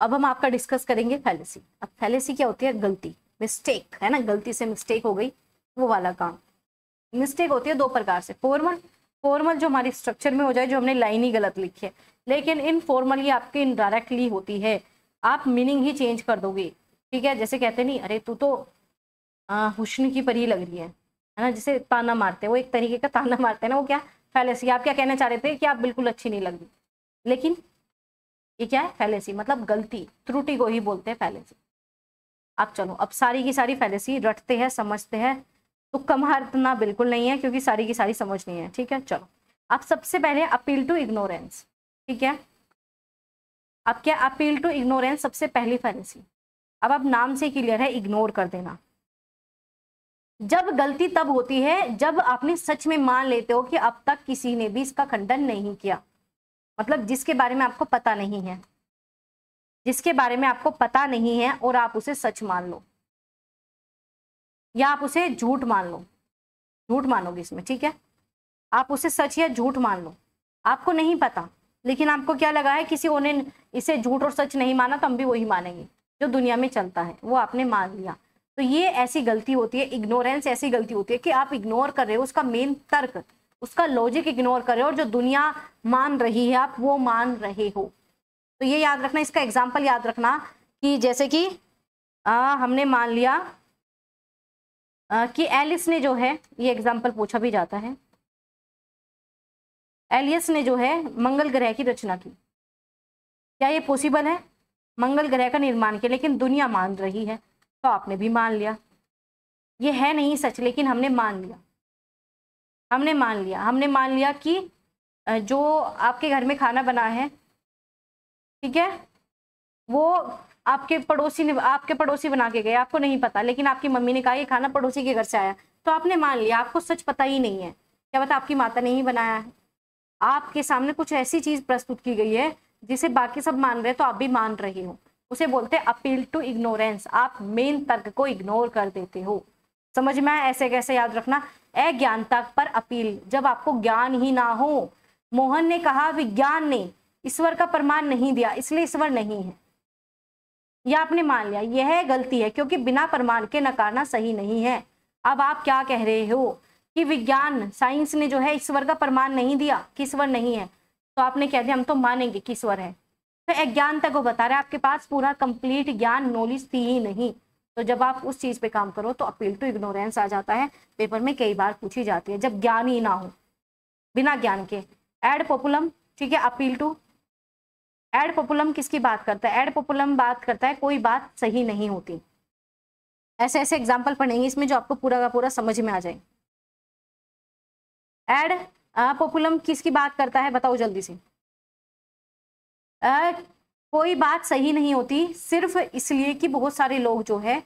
अब हम आपका डिस्कस करेंगे फैलेसी। अब फैलेसी क्या होती है? गलती, मिस्टेक, है ना, गलती से मिस्टेक हो गई, वो वाला काम। मिस्टेक होती है दो प्रकार से, फॉर्मल जो हमारी स्ट्रक्चर में हो जाए, जो हमने लाइन ही गलत लिखी है, लेकिन इनफॉर्मल ये आपकी इनडायरेक्टली होती है, आप मीनिंग ही चेंज कर दोगे, ठीक है। जैसे कहते नहीं, अरे तू तो हुस्न की परी लग रही है ना, जिसे ताना मारते हैं, वो एक तरीके का ताना मारते हैं ना, वो क्या फैलेसी। आप क्या कहना चाह रहे थे कि आप बिल्कुल अच्छी नहीं लग रही, लेकिन ये क्या है? फैलेसी, मतलब गलती, त्रुटि को ही बोलते हैं फैलेसी। अब चलो, अब सारी की सारी फैलेसी रटते हैं, समझते हैं, तो कम मारना बिल्कुल नहीं है, क्योंकि सारी की सारी समझनी है, ठीक है। चलो, अब सबसे पहले अपील टू इग्नोरेंस, ठीक है। अब क्या? अपील टू इग्नोरेंस सबसे पहली फैलेसी। अब नाम से क्लियर है, इग्नोर कर देना। जब गलती तब होती है जब आपने सच में मान लेते हो कि अब तक किसी ने भी इसका खंडन नहीं किया, मतलब जिसके बारे में आपको पता नहीं है, जिसके बारे में आपको पता नहीं है और आप उसे सच मान लो, या आप उसे झूठ मान लो, झूठ मानोगे इसमें, ठीक है। आप उसे सच या झूठ मान लो, आपको नहीं पता, लेकिन आपको क्या लगा है, किसी और ने इसे झूठ और सच नहीं माना तो हम भी वही मानेंगे जो दुनिया में चलता है, वो आपने मान लिया। तो ये ऐसी गलती होती है, इग्नोरेंस ऐसी गलती होती है कि आप इग्नोर कर रहे हो उसका मेन तर्क, उसका लॉजिक इग्नोर कर रहे हो, और जो दुनिया मान रही है आप वो मान रहे हो। तो ये याद रखना, इसका एग्जाम्पल याद रखना कि जैसे कि हमने मान लिया कि एलिस ने जो है, ये एग्जाम्पल पूछा भी जाता है, एलियस ने जो है मंगल ग्रह की रचना की। क्या ये पॉसिबल है? मंगल ग्रह का निर्माण किया, लेकिन दुनिया मान रही है, तो आपने भी मान लिया। ये है नहीं सच, लेकिन हमने मान लिया, हमने मान लिया कि जो आपके घर में खाना बना है, ठीक है, वो आपके पड़ोसी बना के गए, आपको नहीं पता, लेकिन आपकी मम्मी ने कहा ये खाना पड़ोसी के घर से आया, तो आपने मान लिया, आपको सच पता ही नहीं है, क्या पता आपकी माता ने ही बनाया है। आपके सामने कुछ ऐसी चीज प्रस्तुत की गई है जिसे बाकी सब मान रहे, तो आप भी मान रहे हो, उसे बोलते हैं अपील टू इग्नोरेंस। आप मेन तर्क को इग्नोर कर देते हो। समझ में आया? ऐसे कैसे याद रखना, अज्ञानता पर अपील, जब आपको ज्ञान ही ना हो। मोहन ने कहा विज्ञान ने ईश्वर का प्रमाण नहीं दिया, इसलिए ईश्वर नहीं है, यह आपने मान लिया, यह गलती है, क्योंकि बिना प्रमाण के नकारना सही नहीं है। अब आप क्या कह रहे हो कि विज्ञान, साइंस ने जो है ईश्वर का प्रमाण नहीं दिया कि ईश्वर नहीं है, तो आपने कह दिया हम तो मानेंगे कि ईश्वर है, तो अज्ञानता को बता रहे हैं, आपके पास पूरा कंप्लीट ज्ञान, नॉलेज थी ही नहीं। तो जब आप उस चीज पे काम करो तो अपील टू इग्नोरेंस आ जाता है, पेपर में कई बार पूछी जाती है, जब ज्ञान ही ना हो, बिना ज्ञान के। एड पॉपुलम, ठीक है, अपील टू, एड पॉपुलम किसकी बात करता है? एड पॉपुलम बात करता है कोई बात सही नहीं होती। ऐसे ऐसे एग्जाम्पल पढ़ेंगे इसमें जो आपको पूरा का पूरा समझ में आ जाए। एड पॉपुलम किसकी बात करता है? बताओ जल्दी से। कोई बात सही नहीं होती सिर्फ इसलिए कि बहुत सारे लोग जो है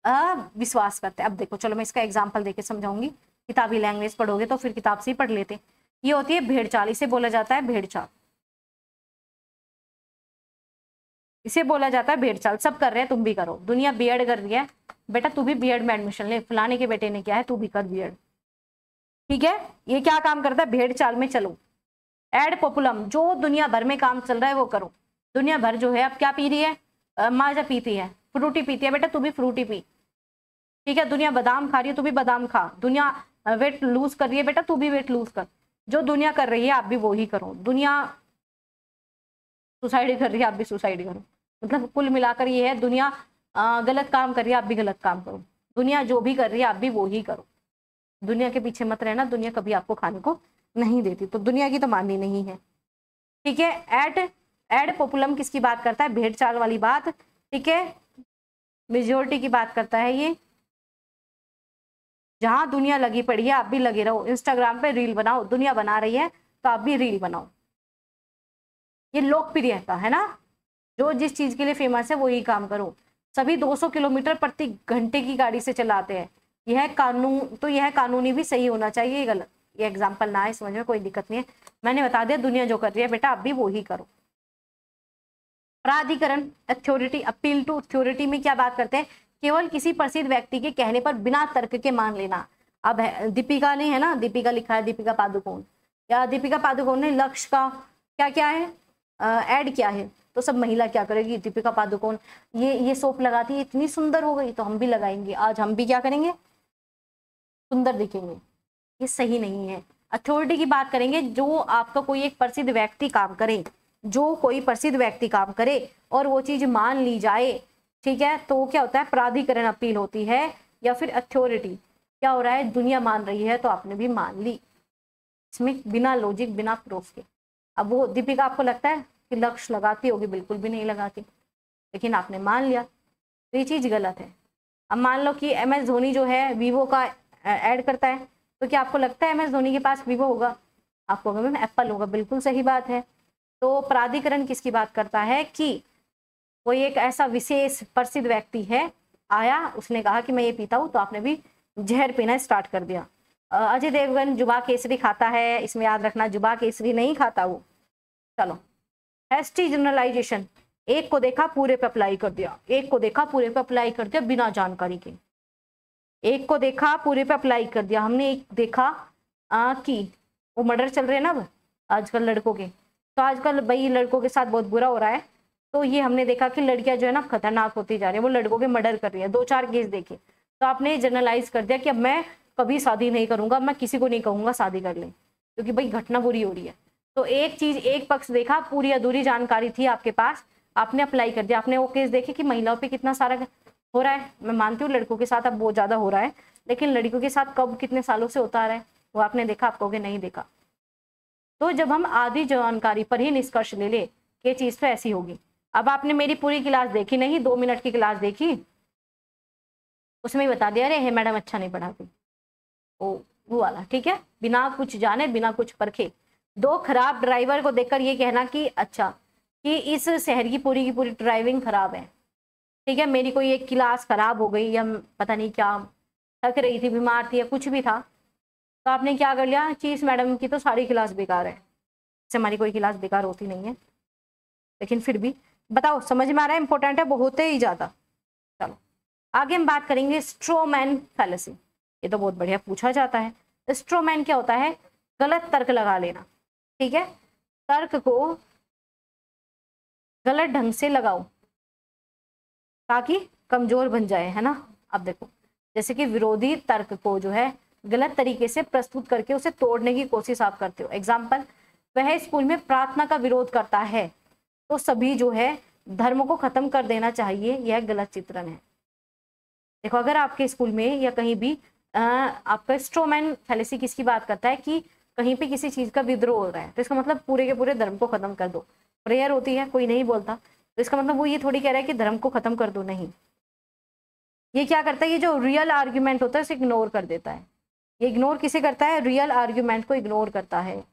विश्वास करते हैं। अब देखो, चलो मैं इसका एग्जाम्पल देके समझाऊंगी, किताबी लैंग्वेज पढ़ोगे तो फिर किताब से ही पढ़ लेते। ये होती है भेड़ चाल, इसे बोला जाता है भेड़ चाल, इसे बोला जाता है भेड़ चाल। सब कर रहे हैं, तुम भी करो। दुनिया बीएड कर रही है, बेटा तू भी बीएड में एडमिशन ले, फलाने के बेटे ने किया है, तू भी कर बीएड, ठीक है। ये क्या काम करता है? भेड़ चाल में चलो। एड पॉपुलम, जो दुनिया भर में काम चल रहा है वो करो। दुनिया भर जो है अब क्या पी रही है? माजा पीती है, फ्रूटी पीती है, बेटा तू भी फ्रूटी पी, ठीक है। दुनिया बादाम खा रही है, तू भी बादाम खा। दुनिया वेट लूज कर रही है, बेटा तू भी वेट लूज कर। जो दुनिया कर रही है आप भी वो ही करो। दुनिया सुसाइड कर रही है, आप भी सुसाइड करो। मतलब कुल मिलाकर ये है, दुनिया गलत काम कर रही है, आप भी गलत काम करो। दुनिया जो भी कर रही है आप भी वो ही करो। दुनिया के पीछे मत रहना, दुनिया कभी आपको खाने को नहीं देती, तो दुनिया की तो माननी नहीं है, ठीक है। एड पॉपुलम किसकी बात करता है? भेड़ चाल वाली बात, ठीक है। मेजोरिटी की बात करता है ये। जहां दुनिया लगी पड़ी है आप भी लगे रहो। इंस्टाग्राम पे रील बनाओ, दुनिया बना रही है तो आप भी रील बनाओ। ये लोकप्रियता है ना, जो जिस चीज के लिए फेमस है वही काम करो। सभी 200 किलोमीटर प्रति घंटे की गाड़ी से चलाते हैं, यह कानून, तो यह कानूनी भी सही होना चाहिए। ये गलत, ये एग्जाम्पल ना है, समझ में कोई दिक्कत नहीं है, मैंने बता दिया। दुनिया जो कर रही है बेटा आप भी वो ही करो। प्राधिकरण, अथॉरिटी, अपील टू अथॉरिटी में क्या बात करते हैं? केवल किसी प्रसिद्ध व्यक्ति के कहने पर बिना तर्क के मान लेना। अब दीपिका ने, है ना, दीपिका लिखा है, दीपिका पादुकोण, या दीपिका पादुकोण ने लक्ष्य का क्या क्या है ऐड किया है, तो सब महिला क्या करेगी, दीपिका पादुकोण ये सोप लगाती है, इतनी सुंदर हो गई तो हम भी लगाएंगे, आज हम भी क्या करेंगे, सुंदर दिखेंगे। ये सही नहीं है। अथॉरिटी की बात करेंगे, जो आपका कोई एक प्रसिद्ध व्यक्ति काम करे, जो कोई प्रसिद्ध व्यक्ति काम करे और वो चीज मान ली जाए, ठीक है, तो क्या होता है, प्राधिकरण अपील होती है, या फिर अथॉरिटी क्या हो रहा है, दुनिया मान रही है तो आपने भी मान ली, इसमें बिना लॉजिक बिना प्रूफ के। अब वो दीपिका आपको लगता है कि लक्ष्य लगाती होगी, बिल्कुल भी नहीं लगाती, लेकिन आपने मान लिया, तो ये चीज गलत है। अब मान लो कि MS धोनी जो है वीवो का ऐड करता है, तो क्या आपको लगता है MS धोनी के पास वीवो होगा, आपको मैम एप्पल होगा, बिल्कुल सही बात है। तो प्राधिकरण किसकी बात करता है कि कोई एक ऐसा विशेष प्रसिद्ध व्यक्ति है, आया उसने कहा कि मैं ये पीता हूँ, तो आपने भी जहर पीना स्टार्ट कर दिया। अजय देवगन जुबा केसरी खाता है, इसमें याद रखना जुबा केसरी नहीं खाता वो। चलो, हैस्टी जनरलाइजेशन, एक को देखा पूरे पे अप्लाई कर दिया, एक को देखा पूरे पे अप्लाई कर दिया बिना जानकारी के, एक को देखा पूरे पे अप्लाई कर दिया। हमने एक देखा कि वो मर्डर चल रहे हैं ना अब आजकल लड़कों के, तो आजकल भाई लड़कों के साथ बहुत बुरा हो रहा है, तो ये हमने देखा कि लड़कियां जो है ना खतरनाक होती जा रही है, वो लड़कों के मर्डर कर रही है, 2-4 केस देखे, तो आपने जनरलाइज कर दिया कि अब मैं कभी शादी नहीं करूंगा, मैं किसी को नहीं कहूंगा शादी कर ले, क्योंकि भाई घटना बुरी हो रही है। तो एक चीज, एक पक्ष देखा, पूरी अधूरी जानकारी थी आपके पास, आपने अप्लाई कर दिया। आपने वो केस देखे कि महिलाओं पे कितना सारा हो रहा है, मैं मानती हूँ लड़कों के साथ अब बहुत ज्यादा हो रहा है, लेकिन लड़कियों के साथ कब कितने सालों से होता आ रहा है वो आपने देखा, आप कहोगे नहीं देखा। तो जब हम आधी जानकारी पर ही निष्कर्ष ले ले कि चीज तो ऐसी होगी। अब आपने मेरी पूरी क्लास देखी नहीं, 2 मिनट की क्लास देखी, उसमें ही बता दिया अरे हे मैडम अच्छा नहीं पढ़ाती, वो वाला, ठीक है, बिना कुछ जाने बिना कुछ परखे। 2 खराब ड्राइवर को देखकर ये कहना कि अच्छा कि इस शहर की पूरी ड्राइविंग खराब है, ठीक है, मेरी कोई एक क्लास खराब हो गई या पता नहीं क्या थक रही थी, बीमार थी या कुछ भी था, तो आपने क्या कर लिया कि इस मैडम की तो सारी क्लास बेकार है, इससे हमारी कोई क्लास बेकार होती नहीं है। लेकिन फिर भी बताओ, समझ में आ रहा है, इंपॉर्टेंट है, बहुत ही ज्यादा। चलो आगे हम बात करेंगे स्ट्रोमैन फैलेसी। ये तो बहुत बढ़िया पूछा जाता है। स्ट्रोमैन क्या होता है, गलत तर्क लगा लेना, ठीक है, तर्क को गलत ढंग से लगाओ ताकि कमजोर बन जाए, है ना। अब देखो, जैसे कि विरोधी तर्क को जो है गलत तरीके से प्रस्तुत करके उसे तोड़ने की कोशिश आप करते हो। एग्जाम्पल, वह स्कूल में प्रार्थना का विरोध करता है तो सभी जो है धर्म को खत्म कर देना चाहिए, यह गलत चित्रण है। देखो, अगर आपके स्कूल में या कहीं भी आपका स्ट्रोमैन फैलेसी किसकी बात करता है कि कहीं पे किसी चीज का विद्रोह हो रहा है, तो इसका मतलब पूरे के पूरे धर्म को खत्म कर दो। प्रेयर होती है, कोई नहीं बोलता, तो इसका मतलब वो ये थोड़ी कह रहा है कि धर्म को खत्म कर दो, नहीं। ये क्या करता है, ये जो रियल आर्ग्यूमेंट होता है उसे इग्नोर कर देता है। ये इग्नोर किसे करता है, रियल आर्ग्यूमेंट को इग्नोर करता है।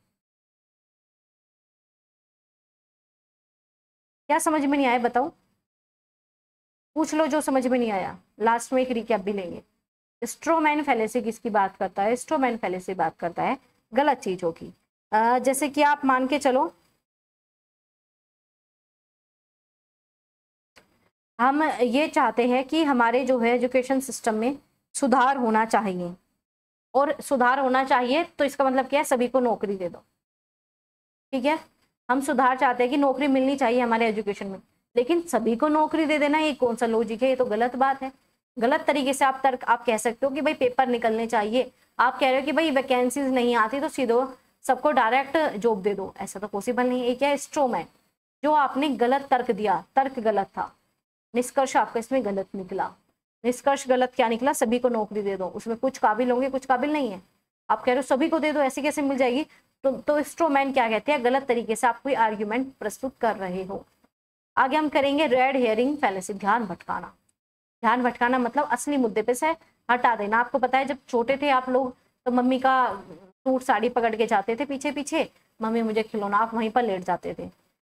क्या समझ में नहीं आया बताओ, पूछ लो जो समझ में नहीं आया, लास्ट में एक रिकैप भी लेंगे। स्ट्रोमैन फैलेसी किसकी बात करता है, स्ट्रोमैन फैलेसी बात करता है गलत चीजों की। जैसे कि आप मान के चलो, हम ये चाहते हैं कि हमारे जो है एजुकेशन सिस्टम में सुधार होना चाहिए, और सुधार होना चाहिए तो इसका मतलब क्या है, सभी को नौकरी दे दो, ठीक है। हम सुधार चाहते हैं कि नौकरी मिलनी चाहिए हमारे एजुकेशन में, लेकिन सभी को नौकरी दे देना ये कौन सा लॉजिक है, ये तो गलत बात है। गलत तरीके से आप तर्क आप कह सकते हो कि भाई पेपर निकलने चाहिए, आप कह रहे हो कि भाई वैकेंसीज नहीं आती तो सीधो सबको डायरेक्ट जॉब दे दो, ऐसा तो पॉसिबल नहीं है। ये क्या है, स्ट्रोमैन, जो आपने गलत तर्क दिया, तर्क गलत था, निष्कर्ष आपका इसमें गलत निकला। निष्कर्ष गलत क्या निकला, सभी को नौकरी दे दो, उसमें कुछ काबिल होंगे कुछ काबिल नहीं है, आप कह रहे हो सभी को दे दो, ऐसे कैसे मिल जाएगी। तो स्ट्रोमैन क्या कहते हैं, गलत तरीके से आप कोई आर्ग्यूमेंट प्रस्तुत कर रहे हो। आगे हम करेंगे रेड हेयरिंग फैलेसी, ध्यान भटकाना। ध्यान भटकाना मतलब असली मुद्दे पे से हटा देना। आपको पता है जब छोटे थे आप लोग तो मम्मी का सूट साड़ी पकड़ के जाते थे पीछे पीछे, मम्मी मुझे खिलौना, आप वहीं पर लेट जाते थे,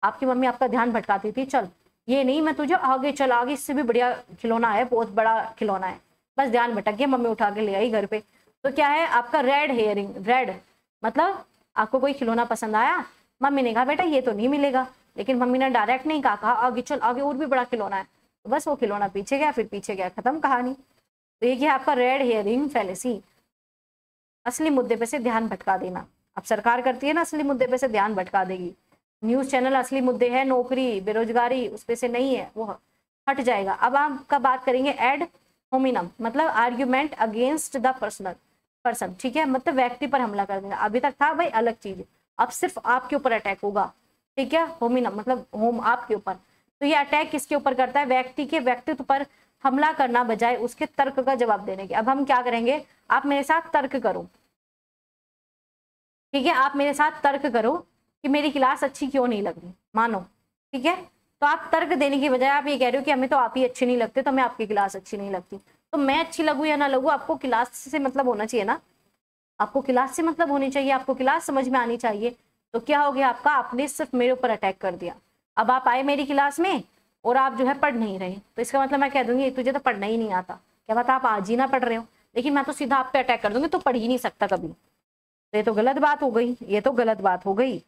आपकी मम्मी आपका ध्यान भटकाती थी, चल ये नहीं मैं तुझे आगे चल, आगे इससे भी बढ़िया खिलौना है, बहुत बड़ा खिलौना है, बस ध्यान भटक गया, मम्मी उठा के ले आई घर पे। तो क्या है आपका रेड हेयरिंग, रेड मतलब आपको कोई खिलौना पसंद आया, मम्मी ने कहा बेटा ये तो नहीं मिलेगा, लेकिन मम्मी ने डायरेक्ट नहीं कहा आगे चल, आगे और भी बड़ा खिलौना है, तो बस वो खिलौना पीछे गया, फिर पीछे गया, खत्म कहानी। तो ये क्या है आपका रेड हेयरिंग फैलेसी, असली मुद्दे पे से ध्यान भटका देना। अब सरकार करती है ना, असली मुद्दे पे से ध्यान भटका देगी, न्यूज चैनल असली मुद्दे हैं, नौकरी बेरोजगारी उस पे से नहीं है, वो हट जाएगा। अब आपका बात करेंगे एड होमिनम, मतलब आर्ग्यूमेंट अगेंस्ट द पर्सन, ठीक है, मतलब व्यक्ति पर हमला कर देना। अभी तक था भाई अलग चीज, अब सिर्फ आपके ऊपर अटैक होगा, ठीक है। होमिनम मतलब होम, आपके ऊपर। तो ये अटैक किसके ऊपर करता है? व्यक्ति के व्यक्तित्व पर हमला करना बजाय उसके तर्क का जवाब देने के। अब हम क्या करेंगे, आप मेरे साथ तर्क करो, ठीक है, आप मेरे साथ तर्क करो कि मेरी क्लास अच्छी क्यों नहीं लग रही, मानो, ठीक है। तो आप तर्क देने की बजाय आप ये कह रहे हो कि हमें तो आप ही अच्छे नहीं लगते, तो हमें आपकी क्लास अच्छी नहीं लगती। तो मैं अच्छी लगूं या ना लगूं, आपको क्लास से मतलब होना चाहिए ना, आपको क्लास से मतलब होनी चाहिए, आपको क्लास समझ में आनी चाहिए। तो क्या हो गया आपका, आपने सिर्फ मेरे ऊपर अटैक कर दिया। अब आप आए मेरी क्लास में और आप जो है पढ़ नहीं रहे, तो इसका मतलब मैं कह दूंगी तुझे तो पढ़ना ही नहीं आता। क्या बात, आप आज ही ना पढ़ रहे हो, लेकिन मैं तो सीधा आप पे अटैक कर दूंगी, तो पढ़ ही नहीं सकता कभी। तो ये तो गलत बात हो गई, ये तो गलत बात हो गई।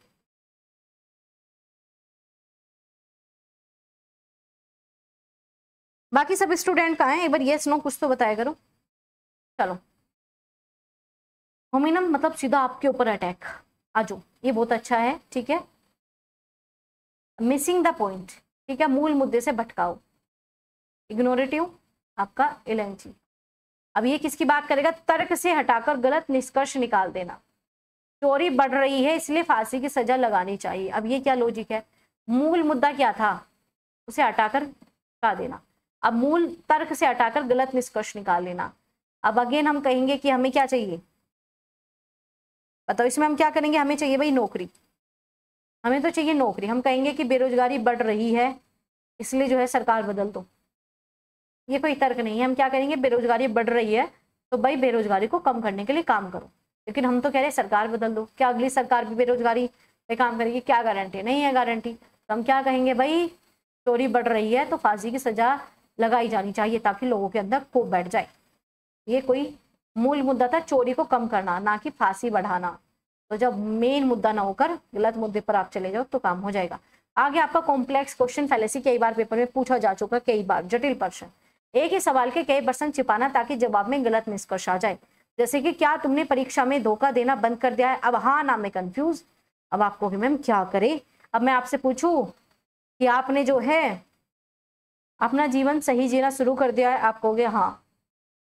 बाकी सब स्टूडेंट कहाँ हैं, एक बार यस नो कुछ तो बताया करो। चलो, होमिनम मतलब सीधा आपके ऊपर अटैक, आजो, ये बहुत अच्छा है, ठीक है। मिसिंग द पॉइंट, ठीक है, मूल मुद्दे से भटकाओ। इग्नोरेटिव आपका एलएनजी। अब ये किसकी बात करेगा, तर्क से हटाकर गलत निष्कर्ष निकाल देना। चोरी बढ़ रही है इसलिए फांसी की सजा लगानी चाहिए। अब ये क्या लॉजिक है, मूल मुद्दा क्या था, उसे हटाकर हटा देना। अब मूल तर्क से हटाकर गलत निष्कर्ष निकाल लेना। अब अगेन हम कहेंगे कि हमें क्या चाहिए, बताओ इसमें हम क्या करेंगे, हमें चाहिए भाई नौकरी, हमें तो चाहिए नौकरी। हम कहेंगे कि बेरोजगारी बढ़ रही है इसलिए जो है सरकार बदल दो, ये कोई तर्क नहीं है। हम क्या करेंगे, बेरोजगारी बढ़ रही है तो भाई बेरोजगारी को कम करने के लिए काम करो, लेकिन हम तो कह रहे हैं सरकार बदल दो। क्या अगली सरकार भी बेरोजगारी पे काम करेगी, क्या गारंटी, नहीं है गारंटी। तो हम क्या कहेंगे, भाई चोरी बढ़ रही है तो फांसी की सजा लगाई जानी चाहिए ताकि लोगों के अंदर खूब बैठ जाए। ये कोई मूल मुद्दा था, चोरी को कम करना, ना कि फांसी बढ़ाना। तो जब मेन मुद्दा ना होकर गलत मुद्दे पर आप चले जाओ तो काम हो जाएगा। आगे आपका कॉम्प्लेक्स क्वेश्चन फैलेसी कई बार पेपर में पूछा जा चुका, कई बार जटिल प्रश्न, एक ही सवाल के कई प्रश्न छिपाना ताकि जवाब में गलत निष्कर्ष आ जाए। जैसे कि क्या तुमने परीक्षा में धोखा देना बंद कर दिया है? अब हाँ ना में कंफ्यूज। अब आपको कि मैम क्या करे, अब मैं आपसे पूछूं कि आपने जो है अपना जीवन सही जीना शुरू कर दिया है, आप कहोगे हाँ।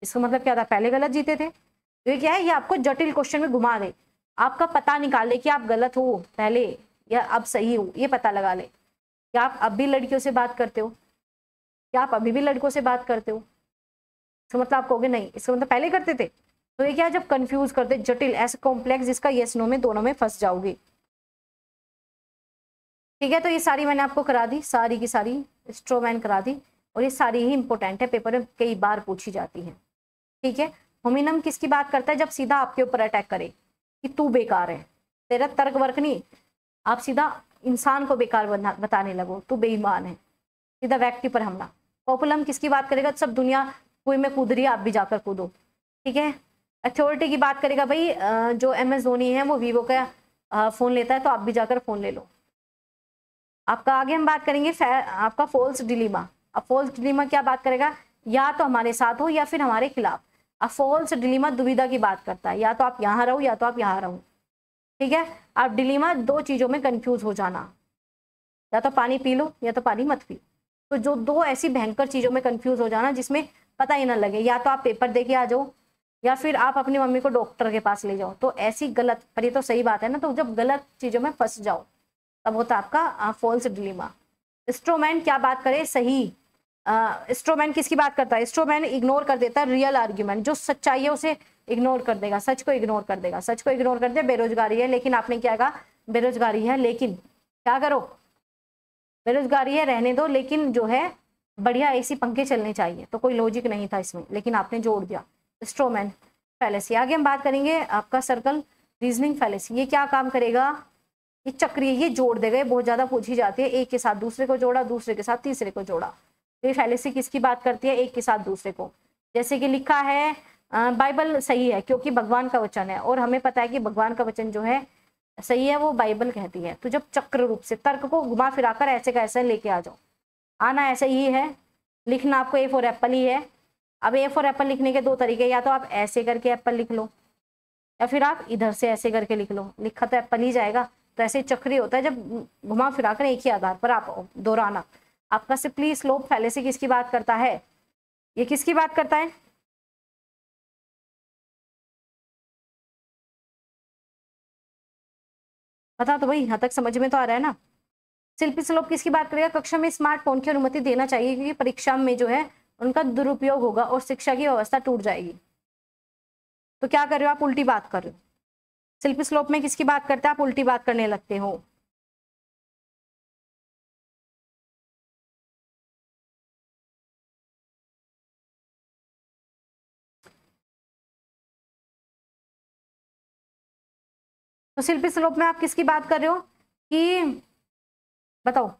इसका मतलब क्या था, पहले गलत जीते थे। तो ये क्या है, ये आपको जटिल क्वेश्चन में घुमा दे, आपका पता निकाल ले कि आप गलत हो पहले या अब सही हो, ये पता लगा ले। क्या आप अब भी लड़कियों से बात करते हो, क्या आप अभी भी लड़कों से बात करते हो? इसका मतलब आप कहोगे नहीं, इसका मतलब पहले करते थे। तो ये क्या, जब कंफ्यूज करते, जटिल, ऐसे कॉम्प्लेक्स जिसका यस नो में दोनों में फंस जाओगे। ठीक है, तो ये सारी मैंने आपको करा दी, सारी की सारी स्ट्रोमैन करा दी, और ये सारी ही इंपॉर्टेंट है, पेपर में कई बार पूछी जाती है। ठीक है, होमिनम किसकी बात करता है, जब सीधा आपके ऊपर अटैक करे कि तू बेकार है, तेरा तर्क वर्क नहीं, आप सीधा इंसान को बेकार बताने लगो, तू बेईमान है, सीधा व्यक्ति पर हमला। पॉपुलम किसकी बात करेगा, सब दुनिया कुएं में कूद रही है, आप भी जाकर कूदो। ठीक है, अथॉरिटी की बात करेगा, भाई जो MS धोनी है वो वीवो का फोन लेता है तो आप भी जाकर फोन ले लो। आपका आगे हम बात करेंगे आपका फॉल्स डिलीमा। अब फॉल्स डिलीमा क्या बात करेगा, या तो हमारे साथ हो या फिर हमारे खिलाफ। अब फॉल्स डिलीमा दुविधा की बात करता है, या तो आप यहाँ रहो या तो आप यहाँ रहो। ठीक है, आप डिलीमा दो चीजों में कंफ्यूज हो जाना, या तो पानी पी लो या तो पानी मत पी। तो जो दो ऐसी भयंकर चीजों में कंफ्यूज हो जाना जिसमें पता ही ना लगे, या तो आप पेपर दे के आ जाओ या फिर आप अपनी मम्मी को डॉक्टर के पास ले जाओ। तो ऐसी गलत, पर ये तो सही बात है ना, तो जब गलत चीजों में फंस जाओ तब होता है आपका फॉल्स डिलीमा। स्ट्रोमैन क्या बात करे, सही। स्ट्रोमैन किसकी बात करता है, स्ट्रोमैन इग्नोर कर देता है रियल आर्ग्यूमेंट, जो सच्चाई है उसे इग्नोर कर देगा, सच को इग्नोर कर देगा, सच को इग्नोर कर दे। बेरोजगारी है, लेकिन आपने क्या कहा, बेरोजगारी है लेकिन क्या करो, बेरोजगारी है रहने दो, लेकिन जो है बढ़िया AC पंखे चलने चाहिए। तो कोई लॉजिक नहीं था इसमें, लेकिन आपने जोड़ दिया। Strowman fallacy. आगे हम बात करेंगे आपका सर्कल रीजनिंग फैलेसी। ये क्या काम करेगा, ये चक्रीय, ये जोड़ देगा, बहुत ज्यादा पूछी जाती है। एक के साथ दूसरे को जोड़ा, दूसरे के साथ तीसरे को जोड़ा। तो ये फैलेसी किसकी बात करती है, एक के साथ दूसरे को। जैसे कि लिखा है बाइबल सही है क्योंकि भगवान का वचन है, और हमें पता है कि भगवान का वचन जो है सही है वो बाइबल कहती है। तो जब चक्र रूप से तर्क को घुमा फिराकर ऐसे का ऐसे लेके आ जाओ, आना ऐसे ही है, लिखना आपको A फॉर एप्पल ही है। अब A फॉर एप्पल लिखने के दो तरीके, या तो आप ऐसे करके एप्पल लिख लो या फिर आप इधर से ऐसे करके लिख लो, लिखा तो एप्पल ही जाएगा, तो ऐसे चक्रीय होता है जब घुमा फिरा कर एक ही आधार पर आप दोहराना। आपका सिंपली स्लोप फैलेसी किसकी बात करता है, ये किसकी बात करता है? बता तो भाई, यहाँ तक समझ में तो आ रहा है ना। शिल्पी स्लोप किसकी बात करेगा? कक्षा में स्मार्टफोन की अनुमति देना चाहिए क्योंकि परीक्षा में जो है उनका दुरुपयोग होगा और शिक्षा की व्यवस्था टूट जाएगी। तो क्या कर रहे हो आप? उल्टी बात कर रहे हो। शिल्पी स्लोप में किसकी बात करते हैं? आप उल्टी बात करने लगते हो। तो शिल्पी स्लोप में आप किसकी बात कर रहे हो कि बताओ?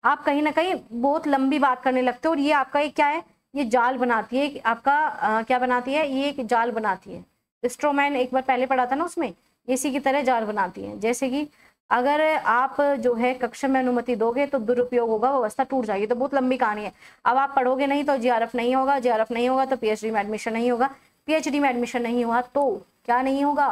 आप कहीं ना कहीं बहुत लंबी बात करने लगते हो और ये आपका एक क्या है, ये जाल बनाती है आपका। क्या बनाती है? ये एक जाल बनाती है। स्ट्रोमैन एक बार पहले पढ़ा था ना, उसमें इसी की तरह जाल बनाती है। जैसे कि अगर आप जो है कक्षा में अनुमति दोगे तो दुरुपयोग होगा, व्यवस्था टूट जाएगी। तो बहुत लंबी कहानी है। अब आप पढ़ोगे नहीं तो जीआरएफ नहीं होगा, जीआरएफ नहीं होगा तो पीएचडी में एडमिशन नहीं होगा, पीएचडी में एडमिशन नहीं हुआ तो क्या नहीं होगा?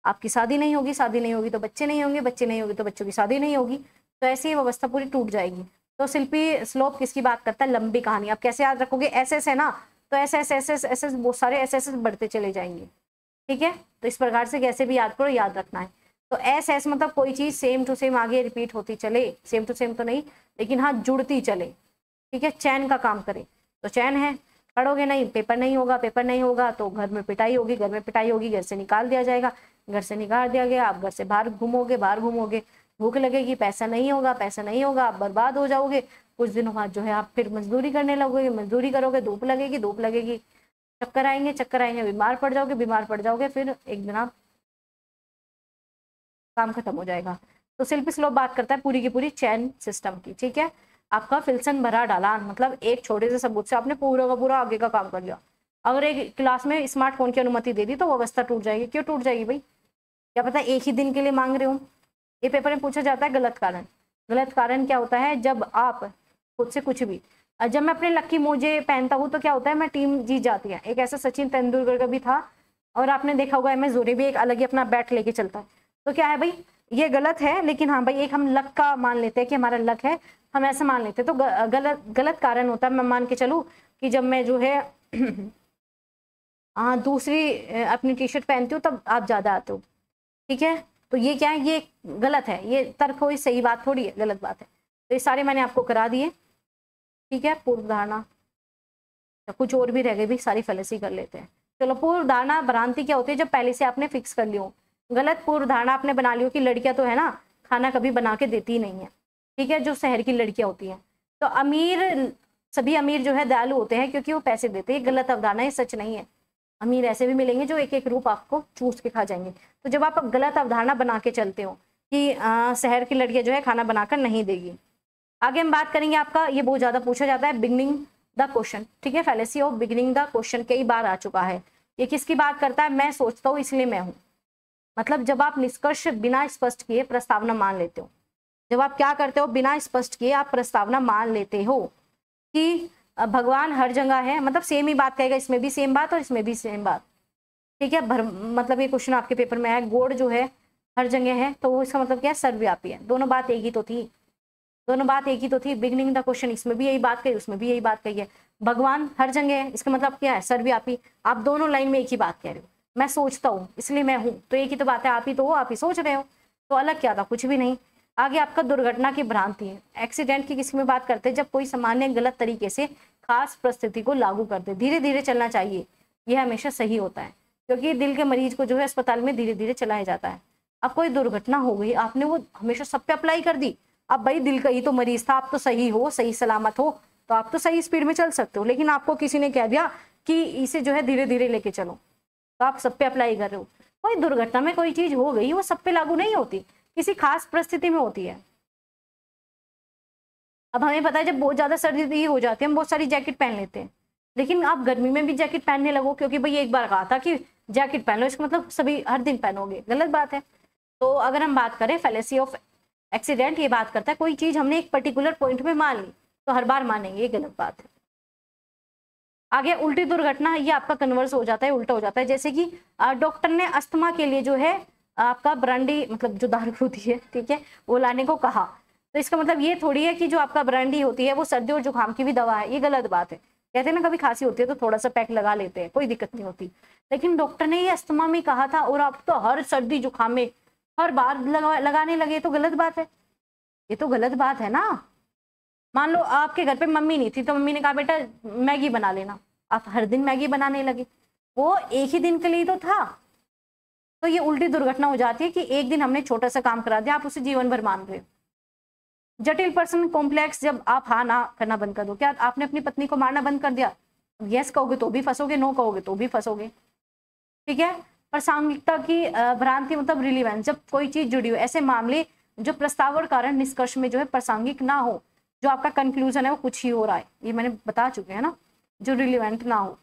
आपकी शादी नहीं होगी, शादी नहीं होगी तो बच्चे नहीं होंगे, बच्चे नहीं होंगे तो बच्चों की शादी नहीं होगी। तो ऐसी ही व्यवस्था पूरी टूट जाएगी। तो शिल्पी स्लोप किसकी बात करता है? लंबी कहानी। आप कैसे याद रखोगे? एस है ना, तो एस बहुत सारे एस बढ़ते चले जाएंगे। ठीक है, तो इस प्रकार से कैसे भी याद करो, याद रखना है। तो एस मतलब कोई चीज सेम टू सेम आगे रिपीट होती चले, सेम टू सेम तो नहीं लेकिन हाँ जुड़ती चले। ठीक है, चैन का काम करे। तो चैन है, पढ़ोगे नहीं पेपर नहीं होगा, पेपर नहीं होगा तो घर में पिटाई होगी, घर में पिटाई होगी, घर से निकाल दिया जाएगा, घर से निकाल दिया गया, आप घर से बाहर घूमोगे, बाहर घूमोगे, भूख लगेगी, पैसा नहीं होगा, पैसा नहीं होगा, आप बर्बाद हो जाओगे। कुछ दिनों बाद जो है आप फिर मजदूरी करने लगोगे, मजदूरी करोगे, धूप लगेगी, धूप लगेगी, चक्कर आएंगे, चक्कर आएंगे, बीमार पड़ जाओगे, बीमार पड़ जाओगे, फिर एक दिन आप काम खत्म हो जाएगा। तो शिल्पी स्लोप बात करता है पूरी की पूरी चैन सिस्टम की। ठीक है, आपका फिल्सन भरा डालान मतलब एक छोटे से सबूत से आपने पूरा का पूरा आगे का काम कर लिया। अगर एक क्लास में स्मार्टफोन की अनुमति दे दी तो व्यवस्था टूट जाएगी। क्यों टूट जाएगी भाई? क्या पता एक ही दिन के लिए मांग रहे हो। ये पेपर में पूछा जाता है गलत कारण। गलत कारण क्या होता है? जब आप खुद से कुछ भी, जब मैं अपने लक्की मोजे पहनता हूँ तो क्या होता है, मैं टीम जीत जाती है। एक ऐसा सचिन तेंदुलकर का भी था और आपने देखा होगा एम एस धोनी भी एक अलग ही अपना बैट लेके चलता है। तो क्या है भाई, ये गलत है लेकिन हाँ भाई एक हम लक का मान लेते हैं कि हमारा लक है, हम ऐसा मान लेते हैं। तो गलत कारण होता है। मैं मान के चलूँ कि जब मैं जो है दूसरी अपनी टी शर्ट पहनती हूँ तब आप ज्यादा आते हो। ठीक है, तो ये क्या है? ये गलत है, ये तर्क कोई सही बात थोड़ी है, गलत बात है। तो ये सारे मैंने आपको करा दिए। ठीक है, पूर्व धारणा, कुछ और भी रह गए भी, सारी फैलेसी कर लेते हैं। चलो, पूर्व धारणा भ्रांति क्या होती है? जब पहले से आपने फिक्स कर लियो, गलत पूर्व धारणा आपने बना लियो कि लड़कियां तो है ना खाना कभी बना के देती ही नहीं है। ठीक है, जो शहर की लड़कियां होती हैं। तो अमीर, सभी अमीर जो है दयालु होते हैं क्योंकि वो पैसे देते हैं। गलत अवधारणा है, सच नहीं है। अमीर ऐसे भी मिलेंगे जो एक एक रूप आपको चूस के खा जाएंगे। तो जब आप गलत अवधारणा बना के चलते हो कि शहर की लड़कियां जो है खाना बनाकर नहीं देगी। आगे हम बात करेंगे आपका, ये बहुत ज्यादा पूछा जाता है, बिगनिंग द क्वेश्चन। ठीक है, fallacy of beginning the question कई बार आ चुका है। ये किसकी बात करता है? मैं सोचता हूँ इसलिए मैं हूँ। मतलब जब आप निष्कर्ष बिना स्पष्ट किए प्रस्तावना मान लेते हो। जब आप क्या करते हो? बिना स्पष्ट किए आप प्रस्तावना मान लेते हो कि भगवान हर जगह है। मतलब सेम ही बात कहेगा, इसमें भी सेम बात और इसमें भी सेम बात। ठीक है, मतलब ये क्वेश्चन आपके पेपर में है, गॉड जो है हर जगह है, तो वो इसका मतलब क्या है? सर्वव्यापी है। दोनों बात एक ही तो थी, दोनों बात एक ही तो थी। बिगनिंग द क्वेश्चन, इसमें भी यही बात कही, उसमें भी यही बात कही है। भगवान हर जगह है, इसका मतलब क्या है? सर्वव्यापी। आप दोनों लाइन में एक ही बात कह रहे हो। मैं सोचता हूँ इसलिए मैं हूँ, तो एक ही तो बात है, आप ही तो हो, आप ही सोच रहे हो, तो अलग क्या था? कुछ भी नहीं। आगे आपका दुर्घटना की भ्रांति है। एक्सीडेंट की किसी में बात करते हैं? जब कोई सामान्य गलत तरीके से खास परिस्थिति को लागू करते। धीरे धीरे चलना चाहिए, यह हमेशा सही होता है क्योंकि दिल के मरीज को जो है अस्पताल में धीरे धीरे चलाया जाता है। अब कोई दुर्घटना हो गई, आपने वो हमेशा सब पे अप्लाई कर दी। अब भाई दिल का ही तो मरीज था, आप तो सही हो, सही सलामत हो, तो आप तो सही स्पीड में चल सकते हो। लेकिन आपको किसी ने कह दिया कि इसे जो है धीरे धीरे लेके चलो, तो आप सब पे अप्लाई कर रहे हो। कोई दुर्घटना में कोई चीज हो गई, वो सब पे लागू नहीं होती, किसी खास परिस्थिति में होती है। अब हमें पता है जब बहुत ज्यादा सर्दी हो जाती है हम बहुत सारी जैकेट पहन लेते हैं, लेकिन आप गर्मी में भी जैकेट पहनने लगो क्योंकि भाई एक बार कहा था कि जैकेट पहन लो, इसका मतलब सभी हर दिन पहनोगे, गलत बात है। तो अगर हम बात करें फैलेसी ऑफ एक्सीडेंट, ये बात करता है कोई चीज हमने एक पर्टिकुलर पॉइंट में मान ली तो हर बार मानेंगे, ये गलत बात है। आगे उल्टी दुर्घटना, ये आपका कन्वर्स हो जाता है, उल्टा हो जाता है। जैसे कि डॉक्टर ने अस्थमा के लिए जो है आपका ब्रांडी, मतलब जो दारू होती है, ठीक है, वो लाने को कहा, तो इसका मतलब ये थोड़ी है कि जो आपका ब्रांडी होती है वो सर्दी और जुकाम की भी दवा है, ये गलत बात है। कहते हैं ना कभी खांसी होती है तो थोड़ा सा पैक लगा लेते हैं, कोई दिक्कत नहीं होती, लेकिन डॉक्टर ने ये अस्थमा में कहा था और आप तो हर सर्दी जुकाम में हर बार लगाने लगे, तो गलत बात है, ये तो गलत बात है ना। मान लो आपके घर पे मम्मी नहीं थी तो मम्मी ने कहा बेटा मैगी बना लेना, आप हर दिन मैगी बनाने लगे, वो एक ही दिन के लिए तो था। तो ये उल्टी दुर्घटना हो जाती है कि एक दिन हमने छोटा सा काम करा दिया, आप उसे जीवन भर मान रहे हो। जटिल पर्सन कॉम्प्लेक्स, जब आप हाँ ना करना बंद कर दो, क्या आपने अपनी पत्नी को मारना बंद कर दिया, यस कहोगे तो भी फंसोगे, नो कहोगे तो भी फंसोगे, ठीक है। प्रासंगिकता की भ्रांति मतलब रिलीवेंस, जब कोई चीज जुड़ी हो, ऐसे मामले जो प्रस्ताव और कारण निष्कर्ष में जो है प्रासंगिक ना हो, जो आपका कंक्लूजन है वो कुछ ही हो रहा है, ये मैंने बता चुके हैं ना, जो रिलीवेंट ना हो।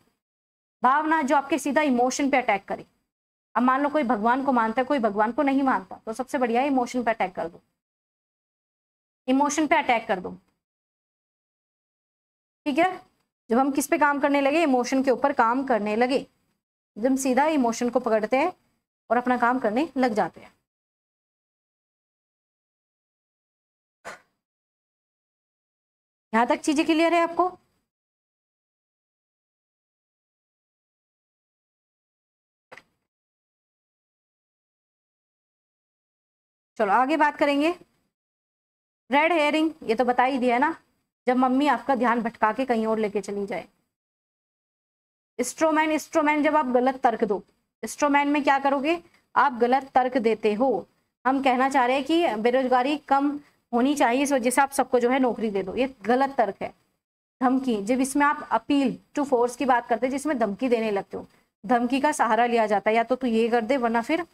भावना, जो आपके सीधा इमोशन पे अटैक करे। अब मान लो कोई भगवान को मानता है, कोई भगवान को नहीं मानता, तो सबसे बढ़िया है इमोशन पे अटैक कर दो, इमोशन पे अटैक कर दो, ठीक है। जब हम किस पे काम करने लगे, इमोशन के ऊपर काम करने लगे, जब हम सीधा इमोशन को पकड़ते हैं और अपना काम करने लग जाते हैं। यहां तक चीजें क्लियर है आपको? चलो आगे बात करेंगे। रेड हेयरिंग, ये तो बता ही दिया है ना, जब मम्मी आपका ध्यान भटका के कहीं और लेके चली जाए। स्ट्रोमैन, स्ट्रोमैन जब आप गलत तर्क दो, स्ट्रोमैन में क्या करोगे, आप गलत तर्क देते हो। हम कहना चाह रहे हैं कि बेरोजगारी कम होनी चाहिए, इस वजह से आप सबको जो है नौकरी दे दो, ये गलत तर्क है। धमकी, जब इसमें आप अपील टू फोर्स की बात करते हैं, जिसमें धमकी देने लगते हो, धमकी का सहारा लिया जाता है, या तो तू ये कर दे वरना फिर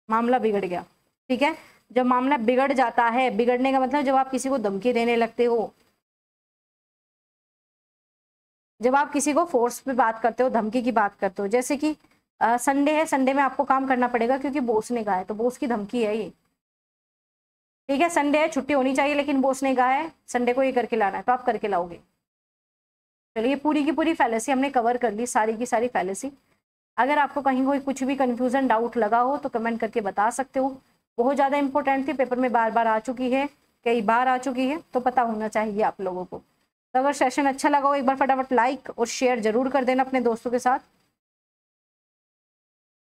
मामला बिगड़ गया, ठीक है। जब मामला बिगड़ जाता है, बिगड़ने का मतलब जब आप किसी को धमकी देने लगते हो, जब आप किसी को फोर्स पे बात करते हो, धमकी की बात करते हो, जैसे कि संडे है, संडे में आपको काम करना पड़ेगा क्योंकि बॉस ने कहा है, तो बॉस की धमकी है ये, ठीक है। संडे है, छुट्टी होनी चाहिए, लेकिन बॉस ने कहा है संडे को ये करके लाना है, तो आप करके लाओगे। चलिए पूरी की पूरी फैलेसी हमने कवर कर ली, सारी की सारी फैलेसी। अगर आपको कहीं कोई कुछ भी कंफ्यूजन डाउट लगा हो तो कमेंट करके बता सकते हो। बहुत ज़्यादा इंपॉर्टेंट थी, पेपर में बार बार आ चुकी है, कई बार आ चुकी है, तो पता होना चाहिए आप लोगों को। तो अगर सेशन अच्छा लगा हो एक बार फटाफट लाइक और शेयर जरूर कर देना अपने दोस्तों के साथ।